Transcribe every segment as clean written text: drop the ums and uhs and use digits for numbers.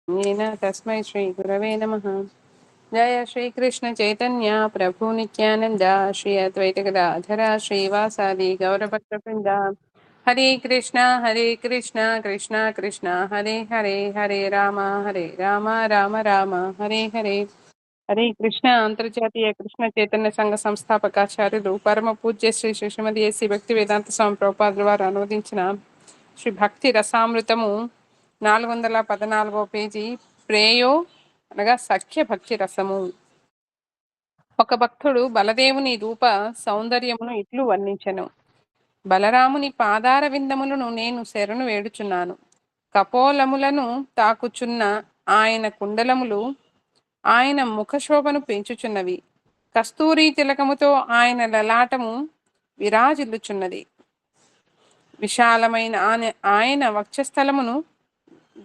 येन तस्मै श्रीगुरवे नमः। जय श्रीकृष्ण चैतन्य प्रभु नित्यानंद श्री अद्वैत गदाधर श्रीवासादि गौरभक्तवृंद। हरे कृष्णा कृष्णा कृष्णा हरे हरे, हरे राम राम राम हरे हरे। हरे कृष्ण అంతర్జాతీయ కృష్ణ చైతన్య సంఘ సంస్థాపకాచార్యులు పరమ పూజ్య శ్రీ శిశుమతి ఏసి భక్తి వేదాంత స్వామి ప్రభుపాదుల వారు అనువదించిన శ్రీ భక్తి రసామృతము 414వ పేజీ. ప్రేయో అనగా సఖ్య భక్తి రసము. ఒక భక్తుడు బలదేవుని రూప సౌందర్యమును ఇట్లు వర్ణించెను. బలరాముని పాదార విందములను నేను శరణు వేడుచున్నాను. కపోలములను తాకుచున్న ఆయన కుండలములు ఆయన ముఖశోభను పెంచుచున్నవి. కస్తూరి తిలకముతో ఆయన లలాటము విరాజిల్లుచున్నది. విశాలమైన ఆయన వక్షస్థలమును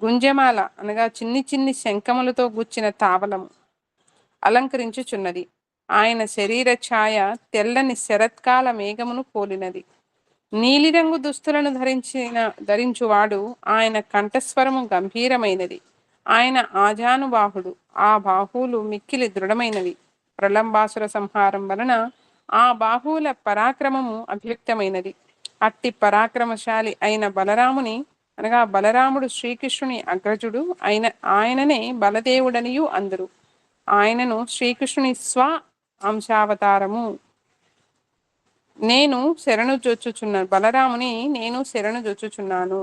గుంజమాల అనగా చిన్ని చిన్ని శంఖములతో గుచ్చిన తావలము అలంకరించుచున్నది. ఆయన శరీర ఛాయ తెల్లని శరత్కాల మేఘమును పోలినది. నీలిరంగు దుస్తులను ధరించువాడు. ఆయన కంఠస్వరము గంభీరమైనది. ఆయన ఆజానుబాహుడు. ఆ బాహువులు మిక్కిలి దృఢమైనవి. ప్రలంబాసుర సంహారం వలన ఆ బాహువుల పరాక్రమము అభివ్యక్తమైనది. అట్టి పరాక్రమశాలి అయిన బలరాముని అనగా బలరాముడు శ్రీకృష్ణుని అగ్రజుడు ఆయననే బలదేవుడనియు అందరు. ఆయనను శ్రీకృష్ణుని స్వ అంశావతారము. నేను శరణు జొచ్చుచున్నాను. బలరాముని నేను శరణు జొచ్చుచున్నాను.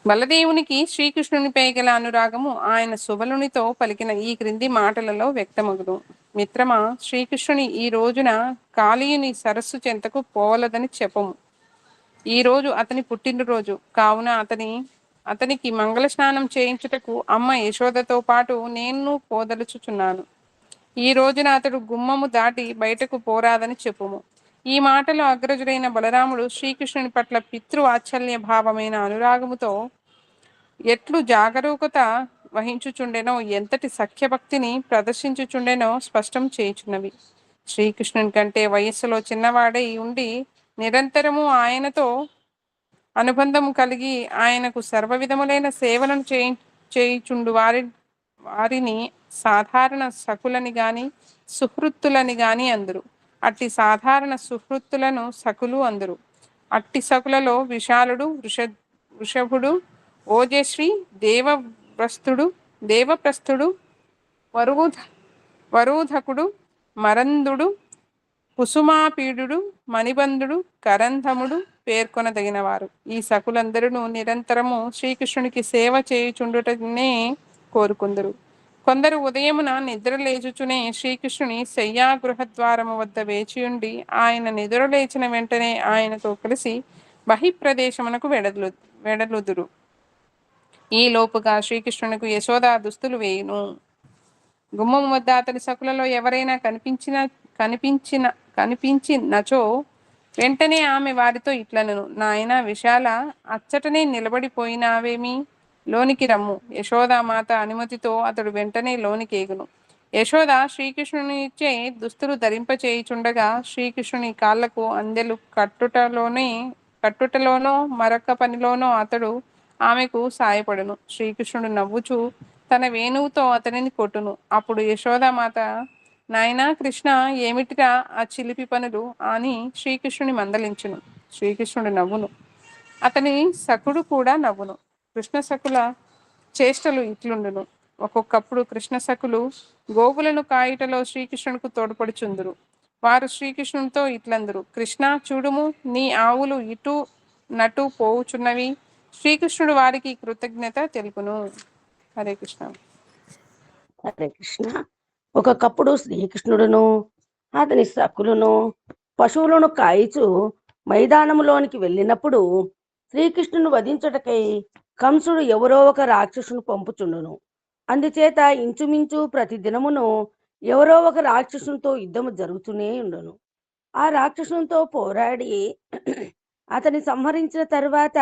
బలదేవునికి శ్రీకృష్ణునిపై గల అనురాగము ఆయన సుబలునితో పలికిన ఈ క్రింది మాటలలో వ్యక్తమగును. మిత్రమా, శ్రీకృష్ణుని ఈ రోజున కాళీయుని సరస్సు చెంతకు పోవలదని చెప్పము. ఈ రోజు అతని పుట్టినరోజు కావున అతనికి మంగళ స్నానం చేయించుటకు అమ్మ యశోదతో పాటు నేను పోదలుచుచున్నాను. ఈ రోజున అతడు గుమ్మము దాటి బయటకు పోరాదని చెప్పుము. ఈ మాటలో అగ్రజుడైన బలరాముడు శ్రీకృష్ణుని పట్ల పితృవాత్సల్య భావమైన అనురాగముతో ఎట్లు జాగరూకత వహించుచుండెనో, ఎంతటి సఖ్యభక్తిని ప్రదర్శించుచుండెనో స్పష్టం చేయుచున్నవి. శ్రీకృష్ణుని కంటే వయస్సులో చిన్నవాడై ఉండి నిరంతరము ఆయనతో అనుబంధము కలిగి ఆయనకు సర్వవిధములైన సేవలను చేయుచుండు వారిని సాధారణ సకులని గాని సుహృత్తులని గాని అందరు. అట్టి సాధారణ సుహృత్తులను సకులు అందరు. అట్టి సకులలో విశాలుడు, వృషభుడు, ఓజశ్రీ, దేవప్రస్థుడు, వరూధకుడు, మరందుడు, కుసుమాపీడుడు, మణిబంధుడు, కరంధముడు పేర్కొనదగినవారు. ఈ సకులందరూ నిరంతరము శ్రీకృష్ణునికి సేవ చేయుచుండుటనే కోరుకుందరు. కొందరు ఉదయమున నిద్రలేచుచునే శ్రీకృష్ణుని శయ్యాగృహద్వారము వద్ద వేచియుండి ఆయన నిద్రలేచిన వెంటనే ఆయనతో కలిసి బహిప్రదేశమునకు వెడలుదురు. ఈ లోపుగా శ్రీకృష్ణునికి యశోద దుస్తులు వేయును. గుమ్మం వద్ద అతని సకులలో ఎవరైనా కనిపించినచో వెంటనే ఆమె వారితో ఇట్లనను: నాయన విశాల, అచ్చటనే నిలబడిపోయినావేమి? లోనికి రమ్ము. యశోదామాత అనుమతితో అతడు వెంటనే లోనికి ఏగును. యశోద శ్రీకృష్ణునిచే దుస్తులు ధరింపచేయుచుండగా శ్రీకృష్ణుని కాళ్లకు అందెలు కట్టుటలోనో మరొక పనిలోనో అతడు ఆమెకు సాయపడును. శ్రీకృష్ణుడు నవ్వుచూ తన వేణువుతో అతనిని కొట్టును. అప్పుడు యశోదామాత, నాయనా కృష్ణ, ఏమిటిరా ఆ చిలిపి పనులు అని శ్రీకృష్ణుని మందలించును. శ్రీకృష్ణుడు నవ్వును. అతని సకుడు కూడా నవ్వును. కృష్ణ సకుల చేష్టలు ఇట్లుండును. ఒక్కొక్కప్పుడు కృష్ణ సకులు గోవులను కాయుటలో శ్రీకృష్ణునికి తోడ్పడుచుందురు. వారు శ్రీకృష్ణునితో ఇట్లందరు: కృష్ణ, చూడుము, నీ ఆవులు ఇటు నటు పోవుచున్నవి. శ్రీకృష్ణుడు వారికి కృతజ్ఞత తెలుపును. హరే కృష్ణ. హరే కృష్ణ. ఒకప్పుడు శ్రీకృష్ణుడును అతని సకులను పశువులను కాయిచు మైదానములోనికి వెళ్ళినప్పుడు శ్రీకృష్ణుని వధించుటకై కంసుడు ఎవరో ఒక రాక్షసును పంపుచుండును. అందుచేత ఇంచుమించు ప్రతి దినమును ఎవరో ఒక రాక్షసునితో యుద్ధము జరుగుతూనే ఉండును. ఆ రాక్షసునితో పోరాడి అతని సంహరించిన తరువాత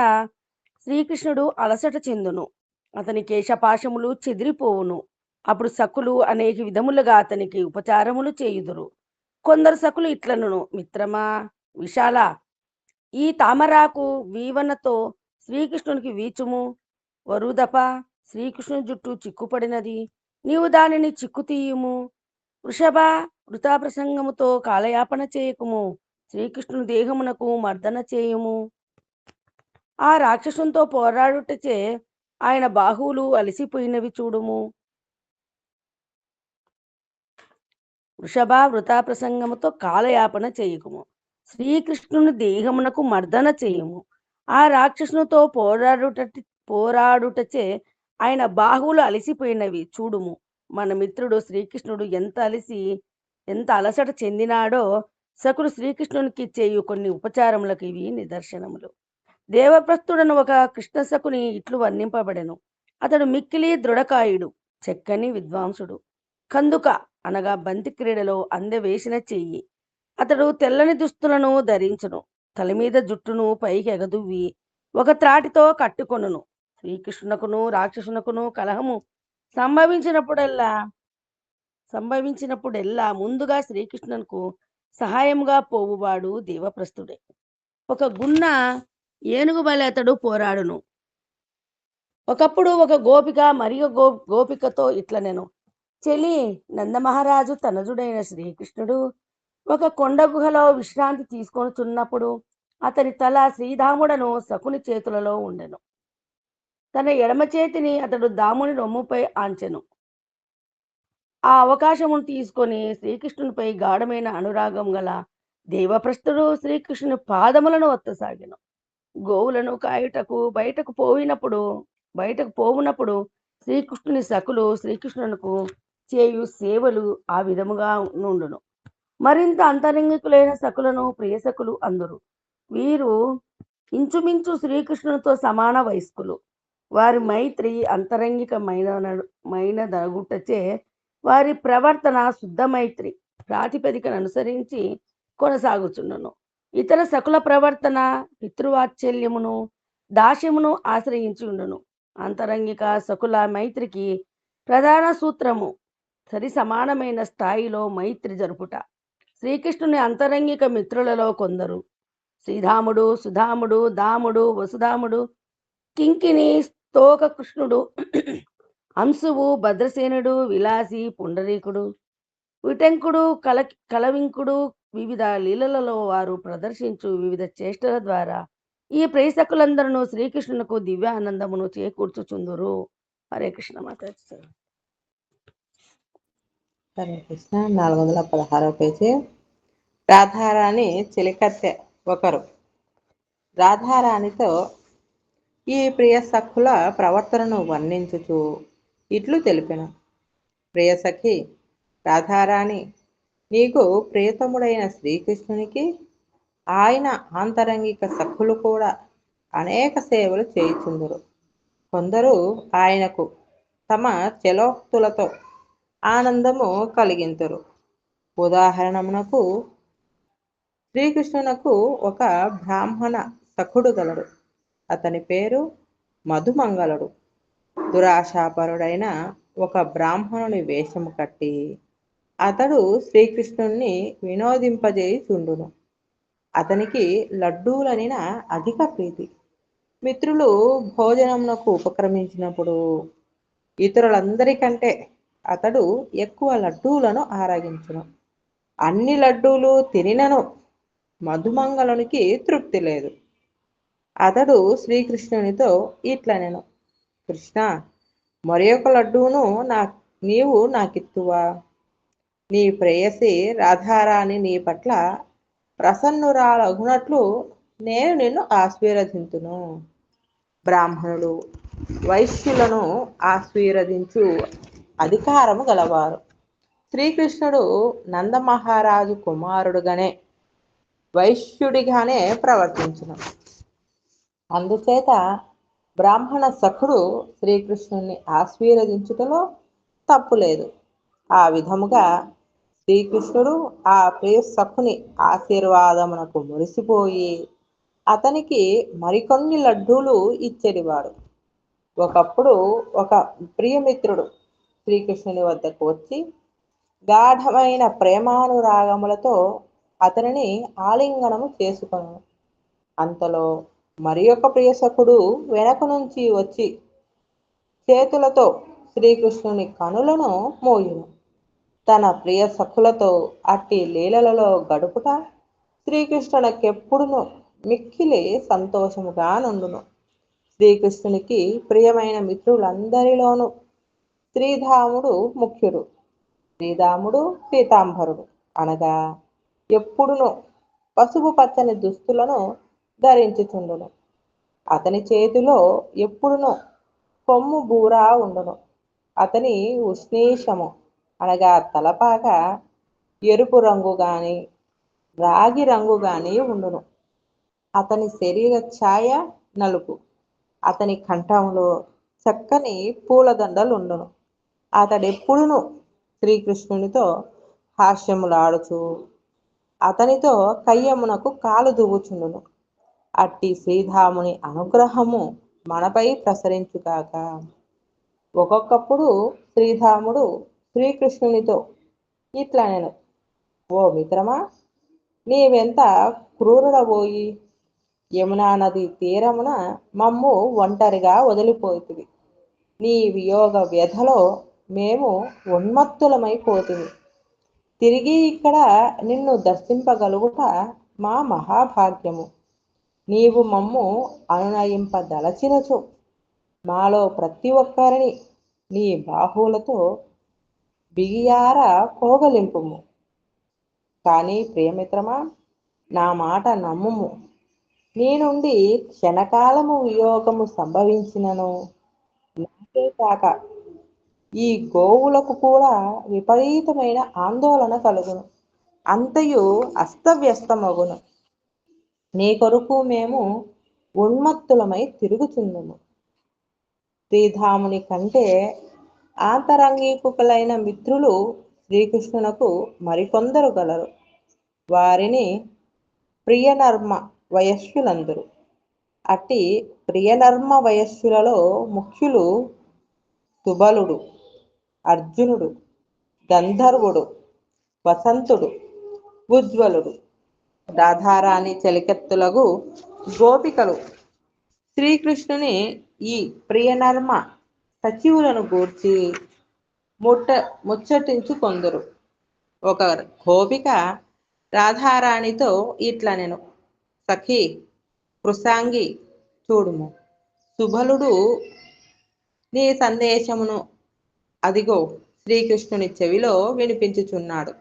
శ్రీకృష్ణుడు అలసట చెందును. అతని కేశపాశములు చెదిరిపోవును. అప్పుడు సకులు అనేక విధములుగా అతనికి ఉపచారములు చేయుదురు. కొందరు సకులు ఇట్లనును: మిత్రమా విశాల, ఈ తామరాకు వీవనతో శ్రీకృష్ణునికి వీచుము. వరుదప, శ్రీకృష్ణుని జుట్టు చిక్కుపడినది, నీవు దానిని చిక్కు తీయుము. వృషభ, వృథా ప్రసంగముతో కాలయాపన చేయకుము, శ్రీకృష్ణుని దేహమునకు మర్దన చేయుము. ఆ రాక్షసునితో పోరాడుటచే ఆయన బాహువులు అలసిపోయినవి చూడుము. వృషభ, వృథా ప్రసంగముతో కాలయాపన చేయకుము, శ్రీకృష్ణుని దేహమునకు మర్దన చేయుము. ఆ రాక్షసునితో పోరాడుటచే ఆయన బాహువులు అలసిపోయినవి చూడుము. మన మిత్రుడు శ్రీకృష్ణుడు ఎంత అలసట చెందినాడో సకులు శ్రీకృష్ణునికి చేయు కొన్ని ఉపచారములకు ఇవి నిదర్శనములు. దేవప్రస్థుడను ఒక కృష్ణసకుని ఇట్లు వర్ణింపబడెను. అతడు మిక్కిలి దృఢకాయుడు, చెక్కని విద్వాంసుడు, కందుక అనగా బంతి క్రీడలో అందవేసిన చెయ్యి. అతడు తెల్లని దుస్తులను ధరించును, తల మీద జుట్టును పైకి ఎగదువ్వి ఒక త్రాటితో కట్టుకొనును. శ్రీకృష్ణునకును రాక్షసునకును కలహము సంభవించినప్పుడెల్లా ముందుగా శ్రీకృష్ణునకు సహాయముగా పోవువాడు దేవప్రస్థుడే. ఒక గున్న ఏనుగు బలి అతడు పోరాడును. ఒకప్పుడు ఒక గోపిక మరియు గోపికతో ఇట్లనెను, చెలి, నందమహారాజు తనజుడైన శ్రీకృష్ణుడు ఒక కొండ గుహలో విశ్రాంతి తీసుకొనుచున్నప్పుడు అతని తల శ్రీధాముడను శకుని చేతులలో ఉండెను. తన ఎడమ చేతిని అతడు దాముని రొమ్ముపై ఆంచెను. ఆ అవకాశమును తీసుకొని శ్రీకృష్ణునిపై గాఢమైన అనురాగం గల దేవప్రస్థుడు శ్రీకృష్ణుని పాదములను ఒత్తసాగెను. గోవులను కాయుటకు బయటకు పోవునప్పుడు శ్రీకృష్ణుని సకులు శ్రీకృష్ణునకు చేయు సేవలు ఆ విధముగా నుండును. మరింత అంతరంగికులైన సకులను ప్రియసకులు అందరు. వీరు ఇంచుమించు శ్రీకృష్ణునితో సమాన వయస్కులు. వారి మైత్రి అంతరంగికమైనదగుటచే వారి ప్రవర్తన శుద్ధ మైత్రి ప్రాతిపదికను అనుసరించి కొనసాగుచుండును. ఇతర సకుల ప్రవర్తన పితృవాత్సల్యమును దాస్యమును ఆశ్రయించి ఉండును. అంతరంగిక సకుల మైత్రికి ప్రధాన సూత్రము సరి సమానమైన స్థాయిలో మైత్రి జరుపుట. శ్రీకృష్ణుని అంతరంగిక మిత్రులలో కొందరు శ్రీధాముడు, సుధాముడు, దాముడు, వసుధాముడు, కింకిని, స్తోక కృష్ణుడు, అంశువు, భద్రసేనుడు, విలాసి, పుండరీకుడు, విటంకుడు, కలవింకుడు, వివిధ లీలలలో వారు ప్రదర్శించు వివిధ చేష్టల ద్వారా ఈ ప్రేసకులందరూ శ్రీకృష్ణునకు దివ్య ఆనందమును చేకూర్చుచుందురు. హరే కృష్ణ మాతాజీ. హరే కృష్ణ. 416వ పేజీ. రాధారాణి చిలికత్తె ఒకరు. రాధారాణితో ఈ ప్రియ సఖుల ప్రవర్తనను వర్ణించుచు ఇట్లు తెలిపెను. ప్రియసఖి రాధారాణి, నీకు ప్రియతముడైన శ్రీకృష్ణునికి ఆయన ఆంతరంగిక సఖులు కూడా అనేక సేవలు చేయుచుందురు. కొందరు ఆయనకు తమ చెలోక్తులతో ఆనందము కలిగింతురు. ఉదాహరణమునకు శ్రీకృష్ణునకు ఒక బ్రాహ్మణ సఖుడు గలడు. అతని పేరు మధుమంగళుడు. దురాశాపరుడైన ఒక బ్రాహ్మణుని వేషము కట్టి అతడు శ్రీకృష్ణుణ్ణి వినోదింపజేయుచుండును. అతనికి లడ్డూలనిన అధిక ప్రీతి. మిత్రులు భోజనమునకు ఉపక్రమించినప్పుడు ఇతరులందరికంటే అతడు ఎక్కువ లడ్డూలను ఆరగించును. అన్ని లడ్డూలు తినినను మధుమంగళునికి తృప్తి లేదు. అతడు శ్రీకృష్ణునితో ఇట్లనెను, కృష్ణ, మరి ఒక లడ్డూను నీవు నాకిత్తువా? నీ ప్రేయసి రాధారాణి నీ పట్ల ప్రసన్నురాలగునట్లు నేను నిన్ను ఆశీర్వదింతును. బ్రాహ్మణులు వైశ్యులను ఆశీర్వదించు అధికారము గలవారు. శ్రీకృష్ణుడు నందమహారాజు కుమారుడుగానే వైశ్యుడిగానే ప్రవర్తించును. అందుచేత బ్రాహ్మణ సఖుడు శ్రీకృష్ణుని ఆశీర్వదించుటలో తప్పులేదు. ఆ విధముగా శ్రీకృష్ణుడు ఆ ప్రియ సఖుని ఆశీర్వాదమునకు మురిసిపోయి అతనికి మరికొన్ని లడ్డూలు ఇచ్చేవాడు. ఒకప్పుడు ఒక ప్రియమిత్రుడు శ్రీకృష్ణుని వద్దకు వచ్చి గాఢమైన ప్రేమానురాగములతో అతనిని ఆలింగనము చేసుకొను. అంతలో మరి ఒక ప్రియసఖుడు వెనక నుంచి వచ్చి చేతులతో శ్రీకృష్ణుని కనులను మోయును. తన ప్రియ సఖులతో అట్టి లీలలలో గడుపుట శ్రీకృష్ణునికెప్పుడును మిక్కిలి సంతోషముగా నుండును. శ్రీకృష్ణునికి ప్రియమైన మిత్రులందరిలోనూ శ్రీధాముడు ముఖ్యుడు. శ్రీధాముడు పీతాంబరుడు అనగా ఎప్పుడును పసుపు పచ్చని దుస్తులను ధరించుచుండును. అతని చేతిలో ఎప్పుడును కొమ్ము బూరా ఉండును. అతని ఉష్ణీషము అనగా తలపాక ఎరుపు రంగు గాని రాగి రంగు గాని ఉండును. అతని శరీర ఛాయ నలుపు. అతని కంఠంలో చక్కని పూలదండలుండును. అతడెప్పుడును శ్రీకృష్ణునితో హాస్యములాడుచు అతనితో కయ్యమునకు కాలు దువ్వుచుండును. అట్టి శ్రీధాముని అనుగ్రహము మనపై ప్రసరించుగాక. ఒక్కొక్కప్పుడు శ్రీధాముడు శ్రీకృష్ణునితో ఇట్లా నేను, ఓ మిత్రమా, నీవెంత క్రూరుడబోయి యమునా నది తీరమున మమ్ము ఒంటరిగా వదిలిపోతుంది. నీ వియోగ వ్యధలో మేము ఉన్మత్తులమైపోతుంది. తిరిగి ఇక్కడ నిన్ను దర్శింపగలుగుట మా మహాభాగ్యము. నీవు మమ్ము అనునయింపదలచినచో మాలో ప్రతి ఒక్కరిని నీ బాహువులతో బిగియార కోగలింపుము. కానీ ప్రియమిత్రమా, నా మాట నమ్ముము. నీ నుండి క్షణకాలము వియోగము సంభవించినను నాకే కాక ఈ గోవులకు కూడా విపరీతమైన ఆందోళన కలుగును. అంతయు అస్తవ్యస్తమగును. నీ కొరకు మేము ఉన్మత్తులమై తిరుగుచుందుము. శ్రీధాముని కంటే ఆంతరంగికులైన మిత్రులు శ్రీకృష్ణునకు మరికొందరు గలరు. వారిని ప్రియనర్మ వయస్సులందరు. అట్టి ప్రియనర్మ వయస్సులలో ముఖ్యులు సుబలుడు, అర్జునుడు, గంధర్వుడు, వసంతుడు, ఉజ్వలుడు, రాధారాణి చలికెత్తులగు గోపికలు. శ్రీకృష్ణుని ఈ ప్రియనర్మ సచివులను గూర్చి ముచ్చటించుకొందరు. ఒక గోపిక రాధారాణితో ఇట్లా నేను, సఖి కృషాంగి, చూడుము, సుబలుడు నీ సందేశమును అదిగో శ్రీకృష్ణుని చెవిలో వినిపించుచున్నాడు.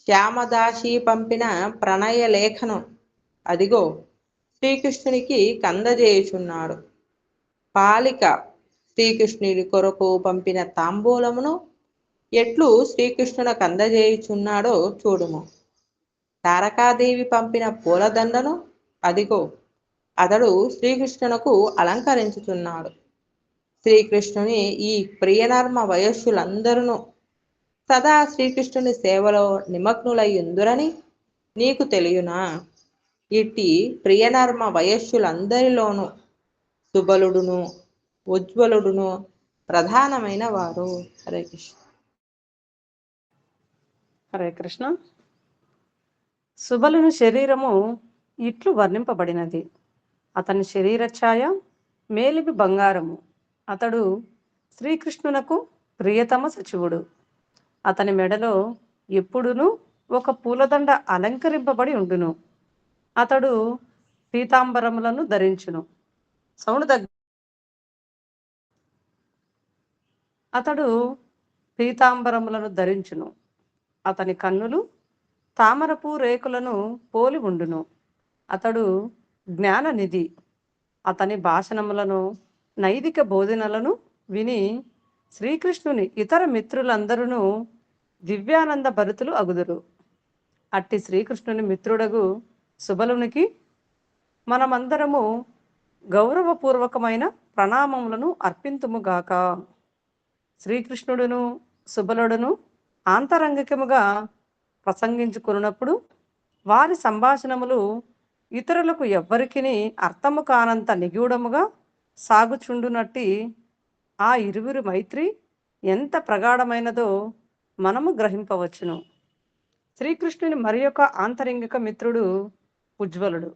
శ్యామదాసి పంపిన ప్రణయ లేఖను అదిగో శ్రీకృష్ణునికి కందజేయుచున్నాడు. పాలిక శ్రీకృష్ణుని కొరకు పంపిన తాంబూలమును ఎట్లు శ్రీకృష్ణునికి అందజేయుచున్నాడో చూడుము. తారకాదేవి పంపిన పూలదండను అదిగో అతడు శ్రీకృష్ణునకు అలంకరించుచున్నాడు. శ్రీకృష్ణుని ఈ ప్రియనర్మ వయస్సులందరూ సదా శ్రీకృష్ణుని సేవలో నిమగ్నులయ్యుందురని నీకు తెలియనా? ఇట్టి ప్రియనర్మ వయస్సులందరిలోనూ సుబలుడును ఉజ్వలుడును ప్రధానమైన వారు. హరే కృష్ణ. హరే కృష్ణ. సుబలుని శరీరము ఇట్లు వర్ణింపబడినది. అతని శరీర ఛాయ మేలిమి బంగారము. అతడు శ్రీకృష్ణునకు ప్రియతమ సచివుడు. అతని మెడలో ఎప్పుడునూ ఒక పూలదండ అలంకరింపబడి ఉండును. అతడు పీతాంబరములను ధరించును. అతడు పీతాంబరములను ధరించును. అతని కన్నులు తామరపు రేకులను పోలి ఉండును. అతడు జ్ఞాననిధి. అతని భాషణములను నైతిక బోధనలను విని శ్రీకృష్ణుని ఇతర మిత్రులందరూ దివ్యానంద భరితులు అగుదురు. అట్టి శ్రీకృష్ణుని మిత్రుడగు సుబలునికి మనమందరము గౌరవపూర్వకమైన ప్రణామములను అర్పింతుముగాక. శ్రీకృష్ణుడును సుబలుడును ఆంతరంగికముగా ప్రసంగించుకున్నప్పుడు వారి సంభాషణములు ఇతరులకు ఎవ్వరికిని అర్థము కానంత నిగూఢముగా సాగుచుండునట్టి ఆ ఇరువురి మైత్రి ఎంత ప్రగాఢమైనదో మనము గ్రహింపవచ్చును. శ్రీకృష్ణుని మరి యొక్క ఆంతరంగిక మిత్రుడు ఉజ్వలుడు.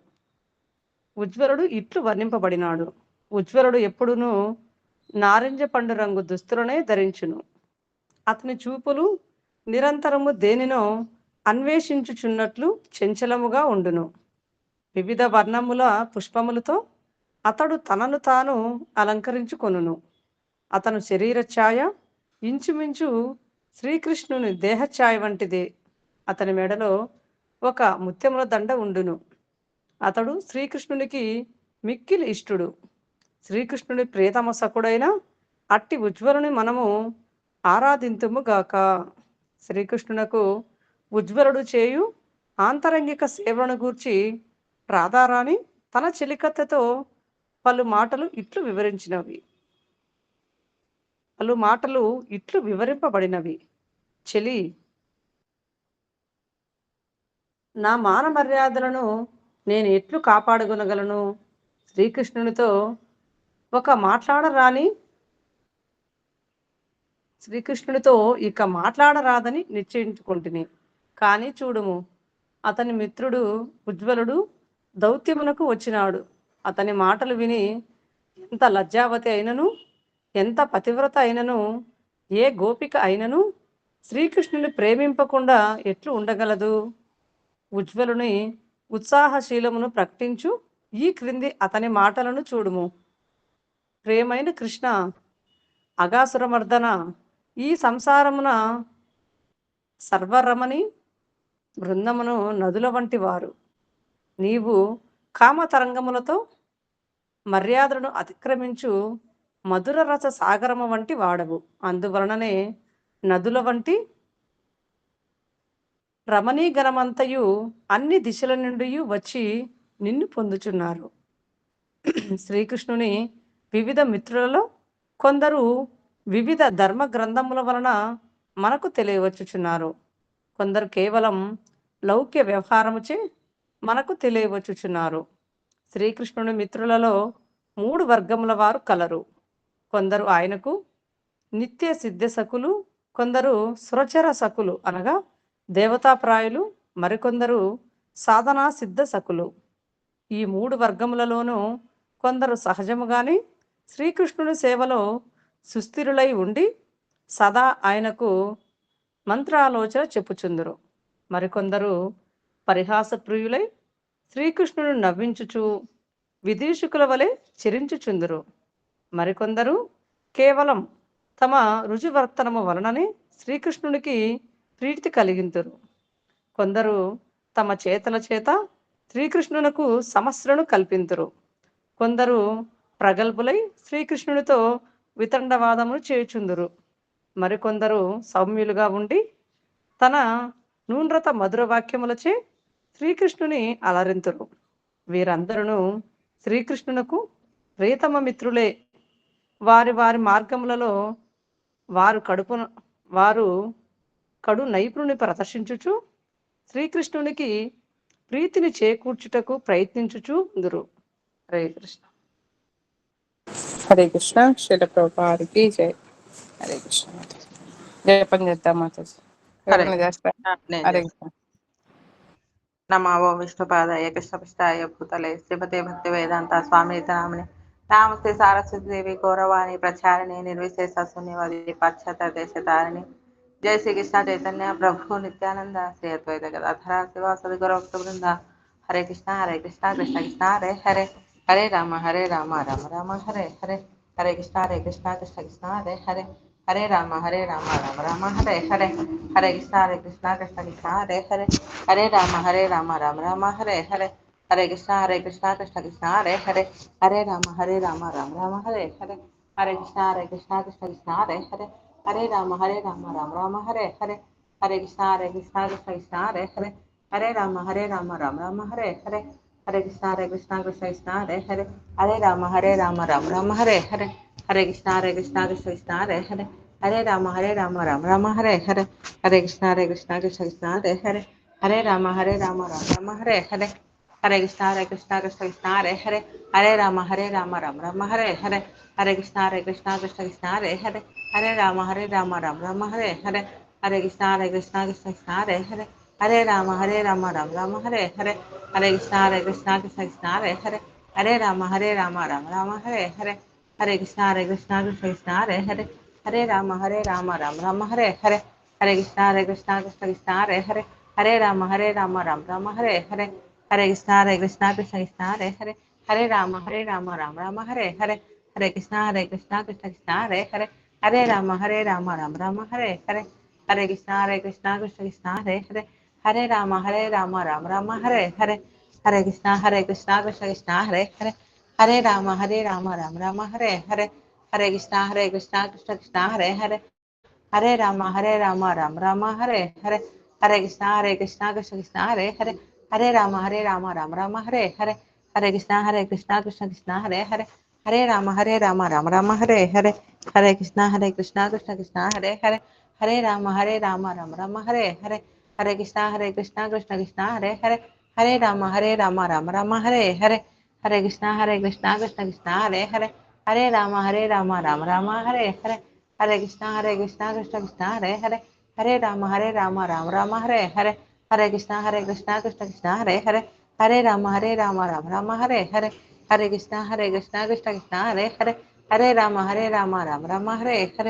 ఉజ్వలుడు ఇట్లు వర్ణింపబడినాడు. ఉజ్వలుడు ఎప్పుడునూ నారింజ పండు రంగు దుస్తులనే ధరించును. అతని చూపులు నిరంతరము దేనినో అన్వేషించుచున్నట్లు చంచలముగా ఉండును. వివిధ వర్ణముల పుష్పములతో అతడు తనను తాను అలంకరించుకొనును. అతను శరీర ఛాయ ఇంచుమించు శ్రీకృష్ణుని దేహఛాయ వంటిదే. అతని మెడలో ఒక ముత్యముల దండ ఉండును. అతడు శ్రీకృష్ణునికి మిక్కిలి ఇష్టుడు. శ్రీకృష్ణుని ప్రియతమ సకుడైన అట్టి ఉజ్వలుని మనము ఆరాధింతుముగాక. శ్రీకృష్ణునకు ఉజ్వలుడు చేయు ఆంతరంగిక సేవలను గూర్చి రాధారాణి తన చెలికత్తెతో పలు మాటలు ఇట్లు వివరింపబడినవి. చెలి, నా మాన మర్యాదలను నేను ఎట్లు కాపాడుకొనగలను? శ్రీకృష్ణునితో ఇక మాట్లాడరాదని నిశ్చయించుకుంటుని. కానీ చూడుము, అతని మిత్రుడు ఉజ్వలుడు దౌత్యమునకు వచ్చినాడు. అతని మాటలు విని ఎంత లజ్జావతి అయినను, ఎంత పతివ్రత అయినను, ఏ గోపిక అయినను శ్రీకృష్ణుని ప్రేమింపకుండా ఎట్లు ఉండగలదు? ఉజ్వలుని ఉత్సాహశీలమును ప్రకటించు ఈ క్రింది అతని మాటలను చూడుము. ప్రేమైన కృష్ణ, అగాసురమర్దన, ఈ సంసారమున సర్వరమణి బృందమును నదుల వంటి వారు. నీవు కామతరంగములతో మర్యాదలను అతిక్రమించు మధుర రస సాగరము వంటి వాడవు. అందువలననే నదుల వంటి రమణీగణమంతయు అన్ని దిశల నుండి వచ్చి నిన్ను పొందుచున్నారు. శ్రీకృష్ణుని వివిధ మిత్రులలో కొందరు వివిధ ధర్మ గ్రంథముల వలన మనకు తెలియవచ్చుచున్నారు. కొందరు కేవలం లౌక్య వ్యవహారముచే మనకు తెలియవచ్చుచున్నారు. శ్రీకృష్ణుని మిత్రులలో 3 వర్గముల వారు కలరు. కొందరు ఆయనకు నిత్య సిద్ధ సకులు, కొందరు సురచర సకులు అనగా దేవతాప్రాయులు, మరికొందరు సాధనా సిద్ధ సకులు. ఈ 3 వర్గములలోనూ కొందరు సహజముగానే శ్రీకృష్ణుని సేవలో సుస్థిరులై ఉండి సదా ఆయనకు మంత్రాలోచన చెప్పుచుందురు. మరికొందరు పరిహాస ప్రియులై శ్రీకృష్ణుని నవ్వించుచు విదీషకుల వలె చెరించుచుందురు. మరికొందరు కేవలం తమ రుజువర్తనము వలననే శ్రీకృష్ణునికి ప్రీతి కలిగింతురు. కొందరు తమ చేతల చేత శ్రీకృష్ణునకు సమస్యలను కల్పింతురు. కొందరు ప్రగల్భులై శ్రీకృష్ణునితో వితండవాదములు చేయుచుందురు. మరికొందరు సౌమ్యులుగా ఉండి తన నూనృత మధుర వాక్యములచే శ్రీకృష్ణుని అలరింతురు. వీరందరూ శ్రీకృష్ణునకు ప్రియతమ మిత్రులే. వారి వారి మార్గములలో వారు కడు నైపుణ్ణి ప్రదర్శించుచు శ్రీకృష్ణునికి ప్రీతిని చేకూర్చుటకు ప్రయత్నించుచు ఉందురు. హరే కృష్ణ. హరే కృష్ణ. శిల ప్రభుపాదికి జై. హరే కృష్ణ. జపం చేద్దాం మాతాజీ. ఎవరైనా చేస్తారా? హరే కృష్ణ. నమో విష్ణుపాదాయ కృష్ణపృష్ఠాయ భూతలే శ్రీమతే భక్తి వేదాంత స్వామినిత నామిని నామస్తే సారస్వతి దేవి గౌరవాణి ప్రచారిణి నిర్విశేష శూన్యవాది పాశ్చాత్య దేశతారిణి. జై శ్రీకృష్ణ చైతన్య ప్రభు నిత్యానంద శ్రీ అద్వైత గదాధర శివాసది గౌరవక్త బృంద. హరే కృష్ణ కృష్ణ కృష్ణ హరే హరే, హరే రామ రామ రామ హరే హరే, హరే కృష్ణ కృష్ణ కృష్ణ హరే హరే, హరే రామ రామ రామ హరే హరే, హరే కృష్ణ కృష్ణ కృష్ణ హరే హరే, హరే రామ రామ రామ హరే హరే, హరే కృష్ణ కృష్ణ హరే హరే, హరే రామ రామ రామ హరే హరే, హరే కృష్ణ కృష్ణ హరే హరే, హరే రామ రామ హరే హరే, హరే కృష్ణ కృష్ణ హరే హరే, హరే రామ రామ హరే హరే, హరే కృష్ణ కృష్ణ హరే హరే, హరే రామ రామ హరే హరే, హరే కృష్ణ కృష్ణ హరే హరే, హరే రామ రామ హరే హరే, హరే కృష్ణ కృష్ణ హరే హరే, హరే రామ రామ హరే హరే, హరే కృష్ణ కృష్ణ హరే హరే, హరే రామ రామ హరే హరే, హరే కృష్ణ కృష్ణ హరే హరే, హరే రామ రామ హరే హరే, హరే కృష్ణ కృష్ణ హరే హరే, హరే రామ రామ హరే హరే, హరే కృష్ణ కృష్ణ హరే హరే, హరే రామ రామ హరే హరే, हरे कृष्णा कृष्ण कृष्ण हरे हरे, हरे राम राम राम हरे हरे, हरे कृष्ण कृष्ण कृष्ण हरे हरे, हरे राम राम राम हरे हरे, हरे कृष्ण कृष्ण कृष्ण हरे हरे, हरे राम राम राम हरे हरे, हरे कृष्ण कृष्ण कृष्ण हरे हरे, हरे राम राम राम हरे हरे, हरे कृष्ण कृष्ण कृष्ण हरे हरे, हरे राम राम राम हरे हरे, हरे कृष्ण कृष्ण कृष्ण हरे हरे, हरे राम राम राम हरे हरे, हरे कृष्ण कृष्ण कृष्ण हरे हरे, हरे राम राम राम हरे हरे, हरे कृष्ण कृष्ण कृष्ण हरे हरे, हरे राम राम राम हरे हरे, हरे कृष्ण कृष्ण कृष्ण हरे हरे, हरे राम राम राम हरे हरे, हरे कृष्ण कृष्ण कृष्ण हरे हरे, हरे राम राम राम हरे हरे, हरे कृष्ण कृष्ण कृष्ण हरे हरे, हरे राम राम राम हरे हरे, हरे कृष्ण कृष्ण हरे हरे, हरे राम राम राम हरे हरे, हरे कृष्ण कृष्ण कृष्ण हरे हरे, हरे राम राम राम हरे हरे, हरे कृष्ण कृष्ण कृष्ण हरे हरे, हरे राम राम राम हरे हरे, हरे कृष्ण कृष्ण कृष्ण हरे हरे, हरे राम राम राम हरे हरे,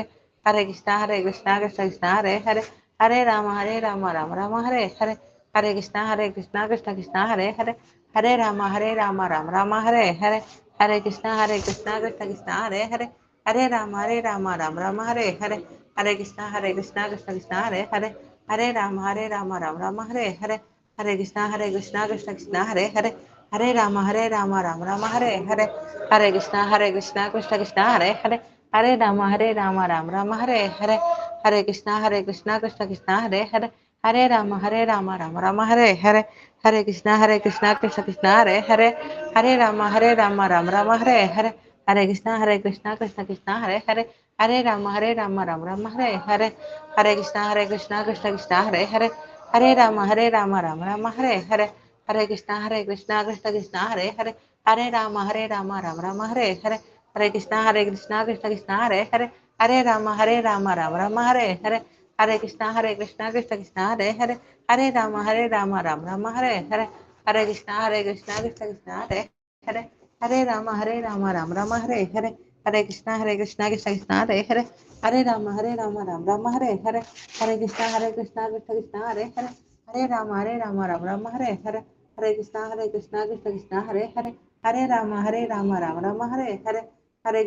हरे कृष्ण कृष्ण कृष्ण हरे हरे, हरे राम राम राम हरे हरे, हरे कृष्ण कृष्ण हरे हरे, हरे राम राम राम हरे हरे, हरे कृष्ण कृष्ण कृष्ण हरे हरे, हरे राम राम राम हरे हरे, हरे कृष्ण कृष्ण कृष्ण हरे हरे, हरे राम राम राम हरे हरे, हरे कृष्ण कृष्ण कृष्ण हरे हरे, हरे राम राम राम हरे हरे, हरे कृष्ण कृष्ण कृष्ण हरे हरे, हरे राम राम राम हरे हरे, हरे कृष्ण कृष्ण कृष्ण हरे हरे, हरे राम राम राम हरे हरे, हरे कृष्ण कृष्ण हरे हरे, हरे राम राम राम हरे हरे, हरे कृष्ण कृष्ण हरे हरे, हरे राम राम राम हरे हरे, हरे कृष्ण कृष्ण हरे हरे, हरे राम राम राम हरे हरे, हरे कृष्ण कृष्ण हरे हरे, हरे राम राम राम हरे हरे, हरे कृष्ण कृष्ण हरे हरे, हरे राम राम राम हरे हरे, हरे कृष्ण कृष्ण हरे हरे, हरे राम राम राम हरे हरे, हरे कृष्ण कृष्ण हरे हरे, हरे राम राम राम हरे हरे, हरे कृष्ण कृष्ण हरे हरे, हरे राम राम राम हरे हरे, हरे कृष्ण कृष्ण हरे हरे, हरे राम राम राम हरे हरे, हरे कृष्ण कृष्ण हरे हरे, हरे राम राम राम हरे हरे, हरे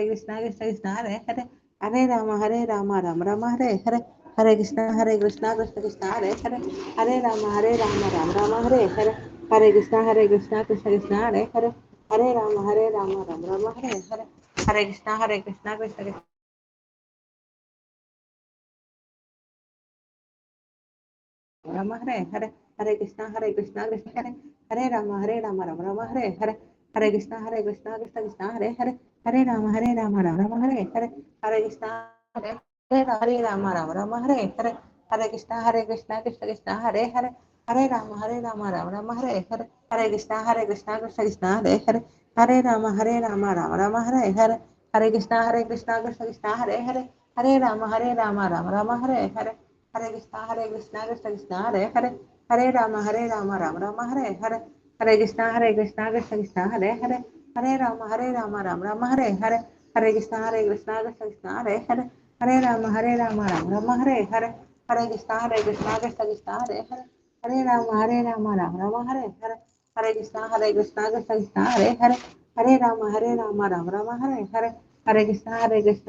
कृष्ण कृष्ण हरे हरे, हरे राम राम राम हरे हरे, हरे कृष्ण कृष्ण हरे हरे, हरे राम राम हरे हरे, हरे कृष्ण कृष्ण हरे हरे, हरे राम राम राम हरे हरे, हरे कृष्ण कृष्ण राम हरे हरे, हरे कृष्ण कृष्ण हरे, हरे राम राम राम हरे हरे, हरे कृष्ण कृष्ण कृष्ण हरे हरे, हरे राम राम राम हरे हरे, हरे कृष्ण हरे राम राम हरे हरे, हरे कृष्ण कृष्ण कृष्ण हरे हरे, हरे राम राम राम हरे हरे, हरे कृष्ण कृष्ण कृष्ण हरे हरे, हरे राम राम राम हरे हरे, हरे कृष्ण कृष्ण कृष्ण हरे हरे, हरे राम राम राम हरे हरे, हरे कृष्ण कृष्ण हरे हरे, हरे राम राम राम हरे हरे, हरे कृष्ण कृष्ण कृष्ण हरे हरे, हरे राम राम राम हरे हरे, हरे कृष्ण कृष्ण कृष्ण हरे हरे, हरे राम राम राम हरे हरे, हरे कृष्ण कृष्ण कृष्ण हरे हरे, हरे राम राम राम हरे हरे, हरे कृष्ण कृष्ण कृष्ण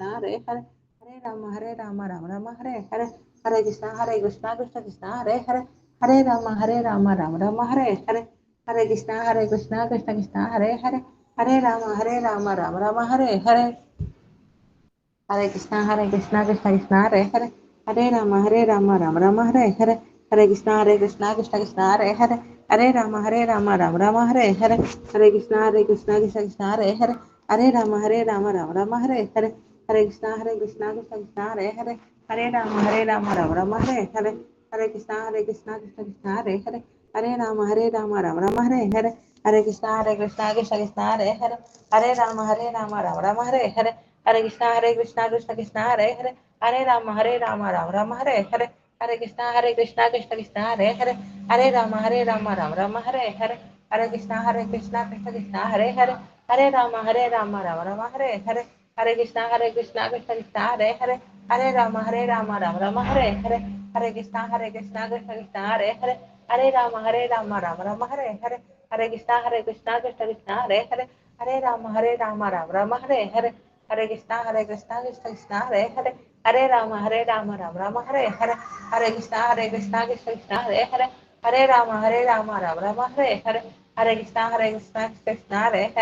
हरे हरे, हरे राम राम राम हरे हरे, हरे कृष्ण कृष्ण कृष्ण हरे हरे, हरे राम राम राम हरे हरे, हरे कृष्ण कृष्ण हरे हरे, हरे राम राम हरे हरे, हरे कृष्ण कृष्ण हरे हरे, हरे राम राम हरे हरे, हरे कृष्ण कृष्ण हरे हरे, हरे राम राम राम हरे हरे, हरे कृष्ण कृष्ण हरे हरे, हरे राम राम राम हरे हरे, हरे कृष्ण कृष्ण हरे हरे, हरे राम राम राम हरे हरे, हरे कृष्ण कृष्ण हरे हरे, हरे राम राम राम हरे हरे, हरे कृष्ण कृष्ण हरे हरे, हरे राम राम राम हरे हरे, हरे कृष्ण कृष्ण हरे हरे, हरे राम राम राम हरे हरे, हरे कृष्ण कृष्ण हरे हरे, हरे राम राम राम हरे हरे, हरे कृष्ण कृष्ण हरे हरे, हरे राम राम राम हरे हरे, हरे कृष्ण कृष्ण कृष्ण हरे हरे, राम राम राम हरे हरे, हरे कृष्णा कृष्णा कृष्णा हरे हरे, राम राम राम हरे हरे, हरे कृष्णा कृष्णा कृष्णा हरे हरे, राम राम राम हरे हरे, हरे कृष्णा कृष्णा कृष्णा हरे हरे, राम राम राम हरे हरे, हरे कृष्णा कृष्णा कृष्णा हरे हरे, राम राम राम हरे हरे, हरे कृष्णा कृष्णा कृष्णा हरे हरे, राम राम राम हरे हरे, हरे कृष्णा कृष्णा कृष्णा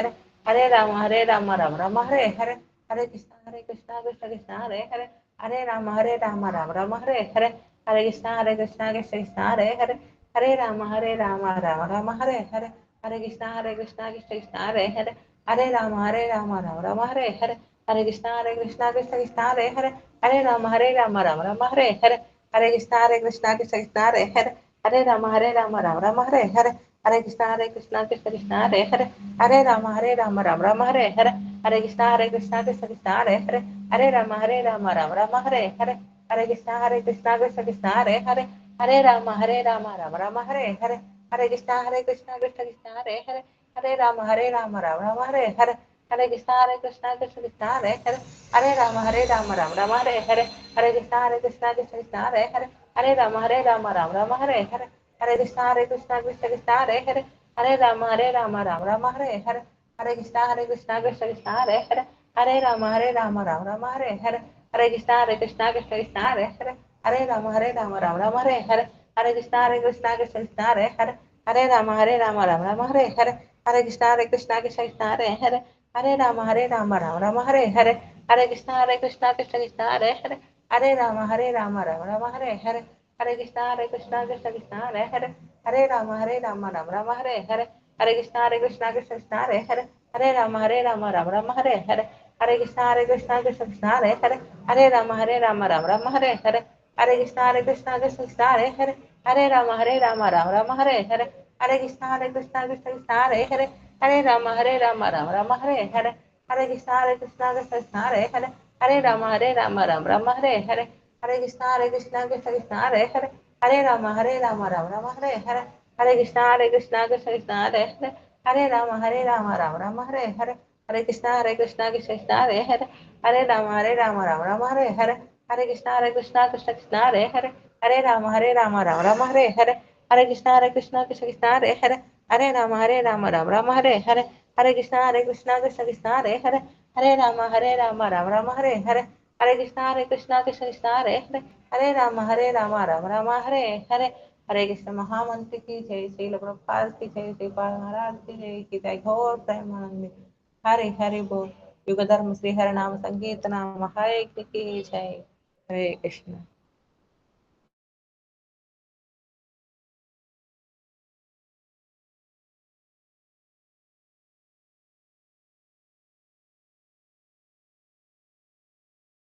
हरे राम राम हरे हरे, हरे कृष्णा कृष्णा कृष्णा हरे राम राम हरे हरे, हरे कृष्णा कृष्णा कृष्णा हरे राम राम हरे हरे, हरे कृष्णा कृष्णा कृष्णा हरे राम राम हरे हरे, हरे कृष्णा कृष्णा कृष्णा हरे राम राम हरे हरे, हरे कृष्णा कृष्णा कृष्णा हरे राम राम हरे हरे, हरे कृष्णा कृष्णा कृष्णा हरे राम राम हरे हरे, हरे कृष्णा कृष्णा कृष्णा हरे राम राम हरे हरे, हरे कृष्णा कृष्णा कृष्णा हरे राम राम हरे हरे, हरे कृष्णा कृष्णा कृष्णा हरे राम राम हरे हरे, हरे कृष्णा कृष्णा कृष्णा हरे राम राम हरे हरे, हरे कृष्णा कृष्णा कृष्णा हरे राम राम हरे हरे, हरे कृष्णा कृष्णा कृष्णा हरे राम राम हरे हरे, हरे कृष्णा कृष्णा कृष्णा हरे राम राम हरे हरे, हरे कृष्णा कृष्णा कृष्णा हरे राम राम हरे हरे, हरे कृष्णा कृष्णा कृष्णा हरे राम राम हरे हरे, हरे कृष्णा कृष्णा कृष्णा हरे राम राम हरे हरे, हरे कृष्णा कृष्णा कृष्णा हरे राम राम हरे हरे, हरे कृष्णा कृष्णा कृष्णा हरे राम राम हरे हरे, हरे कृष्णा कृष्णा कृष्णा हरे राम राम हरे हरे, हरे कृष्णा कृष्णा कृष्णा हरे राम राम हरे हरे, हरे कृष्णा कृष्णा कृष्णा हरे राम राम हरे हरे, हरे कृष्णा कृष्णा कृष्णा हरे राम राम हरे हरे, हरे कृष्णा कृष्णा कृष्णा हरे राम राम हरे हरे, हरे कृष्णा कृष्णा कृष्णा हरे राम राम हरे हरे, हरे कृष्णा कृष्णा कृष्णा हरे राम राम हरे हरे, हरे कृष्णा कृष्णा कृष्णा हरे राम राम हरे हरे, हरे कृष्णा कृष्णा कृष्णा हरे राम राम हरे हरे, हरे कृष्णा कृष्णा कृष्णा हरे राम राम हरे हरे, हरे कृष्णा कृष्णा कृष्णा हरे राम राम हरे हरे, हरे कृष्णा कृष्णा कृष्णा हरे राम राम हरे हरे, हरे कृष्ण महामंत्र की जय, श्रील प्रभुपाद की जय, श्रीपाद महाराज की जय, की जय घोर प्रेमानंद हरे हरे बोल, युग धर्म श्री हरि नाम संकीर्तन महायज्ञ की जय, हरे कृष्ण।